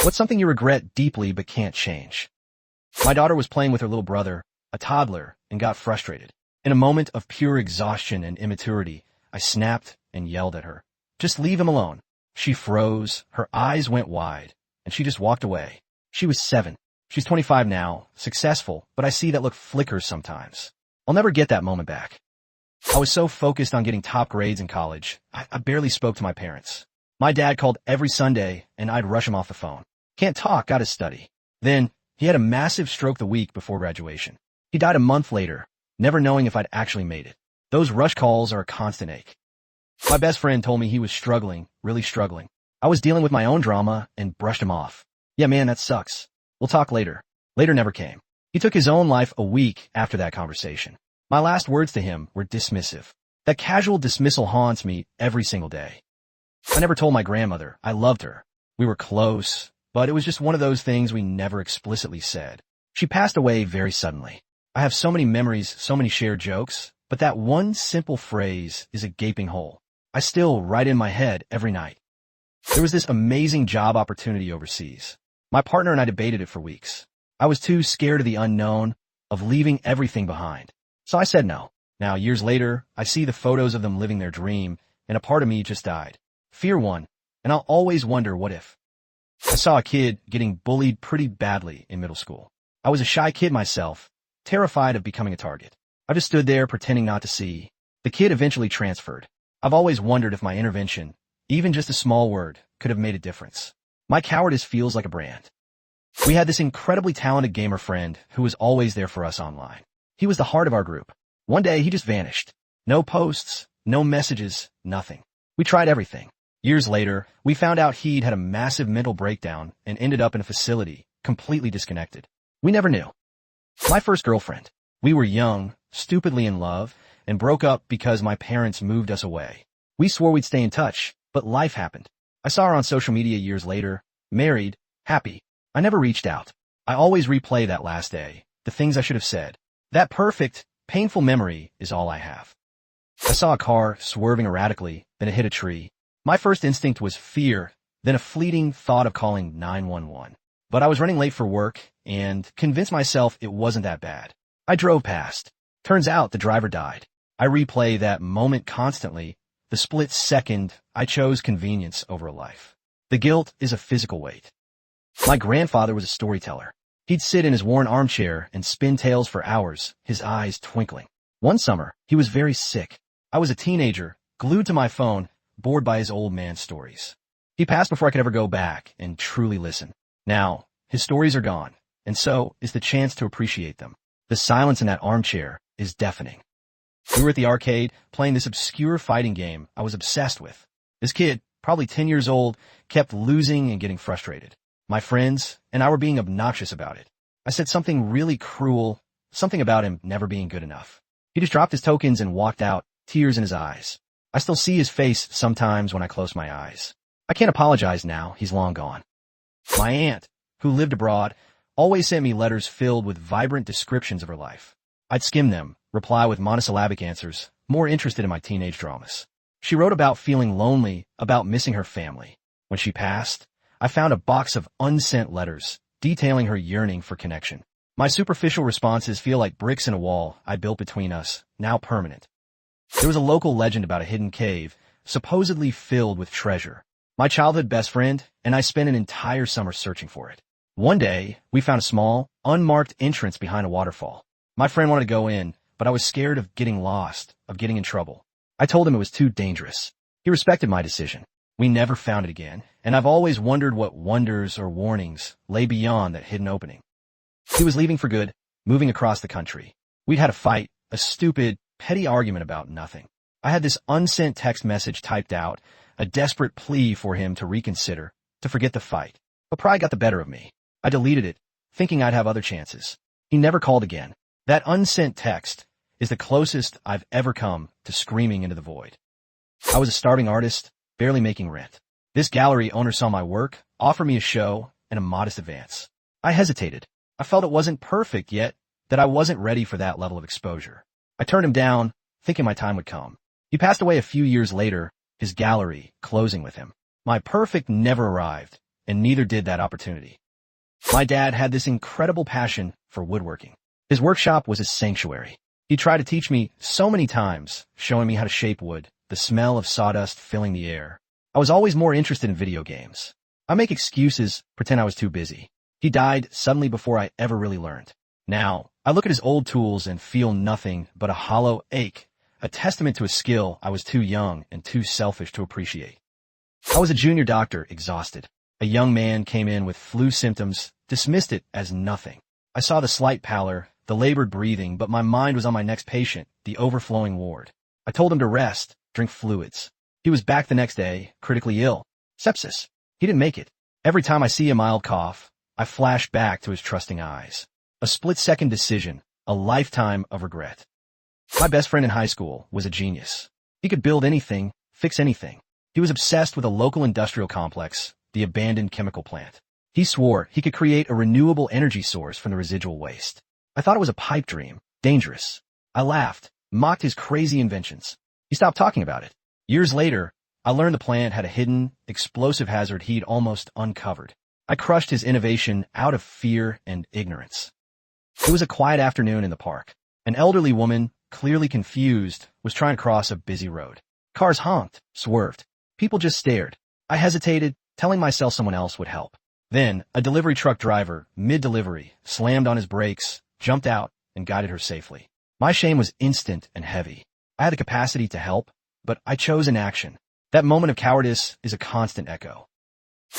What's something you regret deeply but can't change? My daughter was playing with her little brother, a toddler, and got frustrated. In a moment of pure exhaustion and immaturity, I snapped and yelled at her. Just leave him alone. She froze, her eyes went wide, and she just walked away. She was 7. She's 25 now, successful, but I see that look flickers sometimes. I'll never get that moment back. I was so focused on getting top grades in college, I barely spoke to my parents. My dad called every Sunday, and I'd rush him off the phone. Can't talk, gotta study. Then, he had a massive stroke the week before graduation. He died a month later, never knowing if I'd actually made it. Those rush calls are a constant ache. My best friend told me he was struggling, really struggling. I was dealing with my own drama and brushed him off. Yeah, man, that sucks. We'll talk later. Later never came. He took his own life a week after that conversation. My last words to him were dismissive. That casual dismissal haunts me every single day. I never told my grandmother. I loved her. We were close, but it was just one of those things we never explicitly said. She passed away very suddenly. I have so many memories, so many shared jokes, but that one simple phrase is a gaping hole. I still write in my head every night. There was this amazing job opportunity overseas. My partner and I debated it for weeks. I was too scared of the unknown, of leaving everything behind. So I said no. Now, years later, I see the photos of them living their dream, and a part of me just died. Fear won, and I'll always wonder what if. I saw a kid getting bullied pretty badly in middle school. I was a shy kid myself, terrified of becoming a target. I just stood there pretending not to see. The kid eventually transferred. I've always wondered if my intervention, even just a small word, could have made a difference. My cowardice feels like a brand. We had this incredibly talented gamer friend who was always there for us online. He was the heart of our group. One day, he just vanished. No posts, no messages, nothing. We tried everything. Years later, we found out he'd had a massive mental breakdown and ended up in a facility, completely disconnected. We never knew. My first girlfriend. We were young, stupidly in love, and broke up because my parents moved us away. We swore we'd stay in touch, but life happened. I saw her on social media years later, married, happy. I never reached out. I always replay that last day, the things I should have said. That perfect, painful memory is all I have. I saw a car swerving erratically, then it hit a tree. My first instinct was fear, then a fleeting thought of calling 911. But I was running late for work and convinced myself it wasn't that bad. I drove past. Turns out the driver died. I replay that moment constantly, the split second I chose convenience over a life. The guilt is a physical weight. My grandfather was a storyteller. He'd sit in his worn armchair and spin tales for hours, his eyes twinkling. One summer, he was very sick. I was a teenager, glued to my phone, bored by his old man stories. He passed before I could ever go back and truly listen. Now, his stories are gone, and so is the chance to appreciate them. The silence in that armchair is deafening. We were at the arcade playing this obscure fighting game I was obsessed with. This kid, probably 10 years old, kept losing and getting frustrated. My friends and I were being obnoxious about it. I said something really cruel, something about him never being good enough. He just dropped his tokens and walked out, tears in his eyes. I still see his face sometimes when I close my eyes. I can't apologize now, he's long gone. My aunt, who lived abroad, always sent me letters filled with vibrant descriptions of her life. I'd skim them, reply with monosyllabic answers, more interested in my teenage dramas. She wrote about feeling lonely, about missing her family. When she passed, I found a box of unsent letters, detailing her yearning for connection. My superficial responses feel like bricks in a wall I built between us, now permanent. There was a local legend about a hidden cave, supposedly filled with treasure. My childhood best friend and I spent an entire summer searching for it. One day, we found a small, unmarked entrance behind a waterfall. My friend wanted to go in, but I was scared of getting lost, of getting in trouble. I told him it was too dangerous. He respected my decision. We never found it again, and I've always wondered what wonders or warnings lay beyond that hidden opening. He was leaving for good, moving across the country. We'd had a fight, a stupid, petty argument about nothing. I had this unsent text message typed out, a desperate plea for him to reconsider, to forget the fight. But pride got the better of me. I deleted it, thinking I'd have other chances. He never called again. That unsent text is the closest I've ever come to screaming into the void. I was a starving artist, barely making rent. This gallery owner saw my work, offered me a show, and a modest advance. I hesitated. I felt it wasn't perfect yet, that I wasn't ready for that level of exposure. I turned him down, thinking my time would come. He passed away a few years later, his gallery closing with him. My perfect never arrived, and neither did that opportunity. My dad had this incredible passion for woodworking. His workshop was his sanctuary. He tried to teach me so many times, showing me how to shape wood, the smell of sawdust filling the air. I was always more interested in video games. I make excuses, pretend I was too busy. He died suddenly before I ever really learned. Now, I look at his old tools and feel nothing but a hollow ache, a testament to a skill I was too young and too selfish to appreciate. I was a junior doctor, exhausted. A young man came in with flu symptoms, dismissed it as nothing. I saw the slight pallor, the labored breathing, but my mind was on my next patient, the overflowing ward. I told him to rest, drink fluids. He was back the next day, critically ill. Sepsis. He didn't make it. Every time I see a mild cough, I flash back to his trusting eyes. A split-second decision, a lifetime of regret. My best friend in high school was a genius. He could build anything, fix anything. He was obsessed with a local industrial complex, the abandoned chemical plant. He swore he could create a renewable energy source from the residual waste. I thought it was a pipe dream, dangerous. I laughed, mocked his crazy inventions. He stopped talking about it. Years later, I learned the plant had a hidden, explosive hazard he'd almost uncovered. I crushed his innovation out of fear and ignorance. It was a quiet afternoon in the park. An elderly woman, clearly confused, was trying to cross a busy road. Cars honked, swerved. People just stared. I hesitated, telling myself someone else would help. Then, a delivery truck driver, mid-delivery, slammed on his brakes, jumped out, and guided her safely. My shame was instant and heavy. I had the capacity to help, but I chose inaction. That moment of cowardice is a constant echo.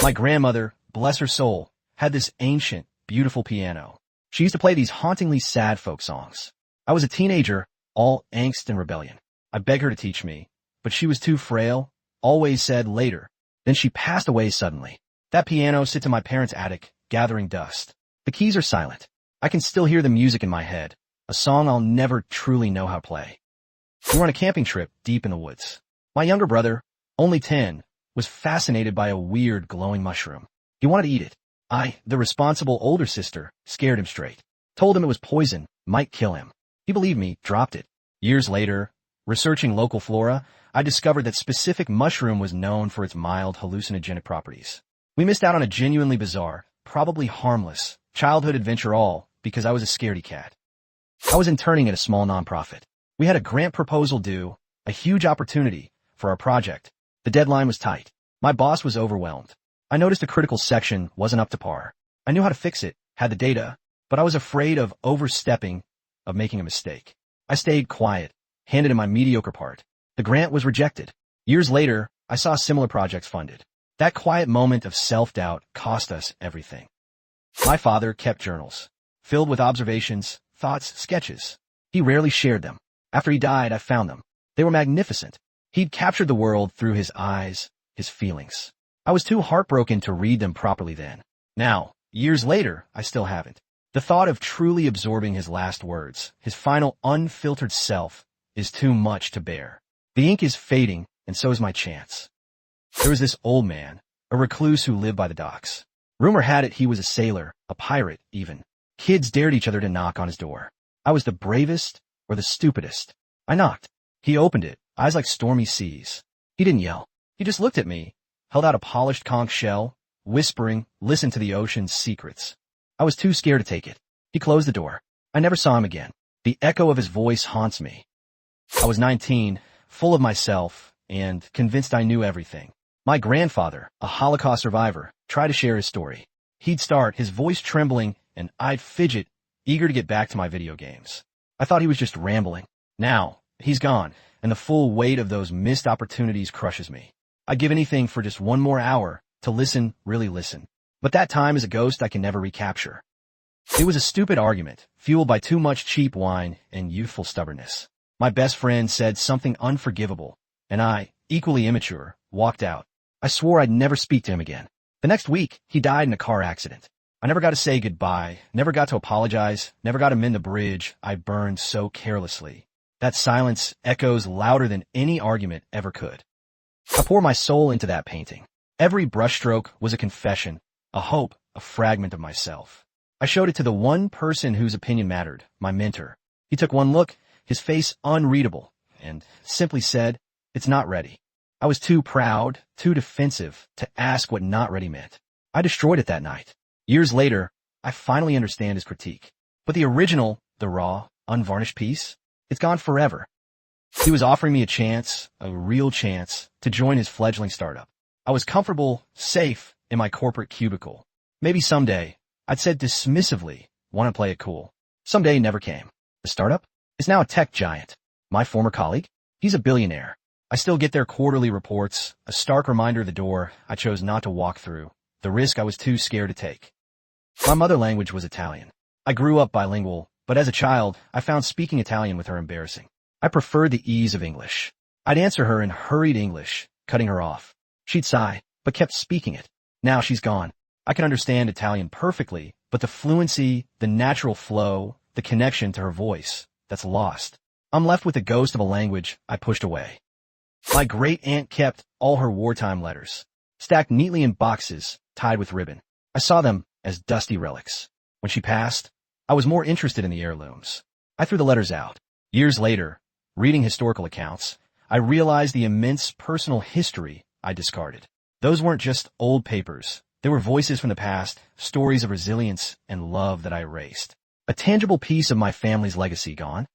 My grandmother, bless her soul, had this ancient, beautiful piano. She used to play these hauntingly sad folk songs. I was a teenager, all angst and rebellion. I begged her to teach me, but she was too frail, always said later. Then she passed away suddenly. That piano sits in my parents' attic, gathering dust. The keys are silent. I can still hear the music in my head, a song I'll never truly know how to play. We were on a camping trip deep in the woods. My younger brother, only 10, was fascinated by a weird glowing mushroom. He wanted to eat it. I, the responsible older sister, scared him straight. Told him it was poison, might kill him. He believed me, dropped it. Years later, researching local flora, I discovered that specific mushroom was known for its mild hallucinogenic properties. We missed out on a genuinely bizarre, probably harmless, childhood adventure all because I was a scaredy cat. I was interning at a small nonprofit. We had a grant proposal due, a huge opportunity, for our project. The deadline was tight. My boss was overwhelmed. I noticed a critical section wasn't up to par. I knew how to fix it, had the data, but I was afraid of overstepping, of making a mistake. I stayed quiet, handed in my mediocre part. The grant was rejected. Years later, I saw similar projects funded. That quiet moment of self-doubt cost us everything. My father kept journals, filled with observations, thoughts, sketches. He rarely shared them. After he died, I found them. They were magnificent. He'd captured the world through his eyes, his feelings. I was too heartbroken to read them properly then. Now, years later, I still haven't. The thought of truly absorbing his last words, his final unfiltered self, is too much to bear. The ink is fading, and so is my chance. There was this old man, a recluse who lived by the docks. Rumor had it he was a sailor, a pirate, even. Kids dared each other to knock on his door. I was the bravest or the stupidest. I knocked. He opened it, eyes like stormy seas. He didn't yell. He just looked at me, held out a polished conch shell, whispering, listen to the ocean's secrets. I was too scared to take it. He closed the door. I never saw him again. The echo of his voice haunts me. I was 19, full of myself, and convinced I knew everything. My grandfather, a Holocaust survivor, tried to share his story. He'd start, his voice trembling, and I'd fidget, eager to get back to my video games. I thought he was just rambling. Now, he's gone, and the full weight of those missed opportunities crushes me. I'd give anything for just one more hour to listen, really listen. But that time is a ghost I can never recapture. It was a stupid argument, fueled by too much cheap wine and youthful stubbornness. My best friend said something unforgivable, and I, equally immature, walked out. I swore I'd never speak to him again. The next week, he died in a car accident. I never got to say goodbye, never got to apologize, never got to mend the bridge I burned so carelessly. That silence echoes louder than any argument ever could. I pour my soul into that painting. Every brushstroke was a confession, a hope, a fragment of myself. I showed it to the one person whose opinion mattered, my mentor. He took one look, his face unreadable, and simply said, "It's not ready." I was too proud, too defensive to ask what not ready meant. I destroyed it that night. Years later, I finally understand his critique. But the original, the raw, unvarnished piece, it's gone forever. He was offering me a chance, a real chance, to join his fledgling startup. I was comfortable, safe, in my corporate cubicle. Maybe someday, I'd said dismissively, want to play it cool. Someday never came. The startup is now a tech giant. My former colleague, he's a billionaire. I still get their quarterly reports, a stark reminder of the door I chose not to walk through, the risk I was too scared to take. My mother language was Italian. I grew up bilingual, but as a child, I found speaking Italian with her embarrassing. I preferred the ease of English. I'd answer her in hurried English, cutting her off. She'd sigh, but kept speaking it. Now she's gone. I can understand Italian perfectly, but the fluency, the natural flow, the connection to her voice, that's lost. I'm left with the ghost of a language I pushed away. My great-aunt kept all her wartime letters, stacked neatly in boxes, tied with ribbon. I saw them as dusty relics. When she passed, I was more interested in the heirlooms. I threw the letters out. Years later, reading historical accounts, I realized the immense personal history I discarded. Those weren't just old papers. They were voices from the past, stories of resilience and love that I erased. A tangible piece of my family's legacy gone.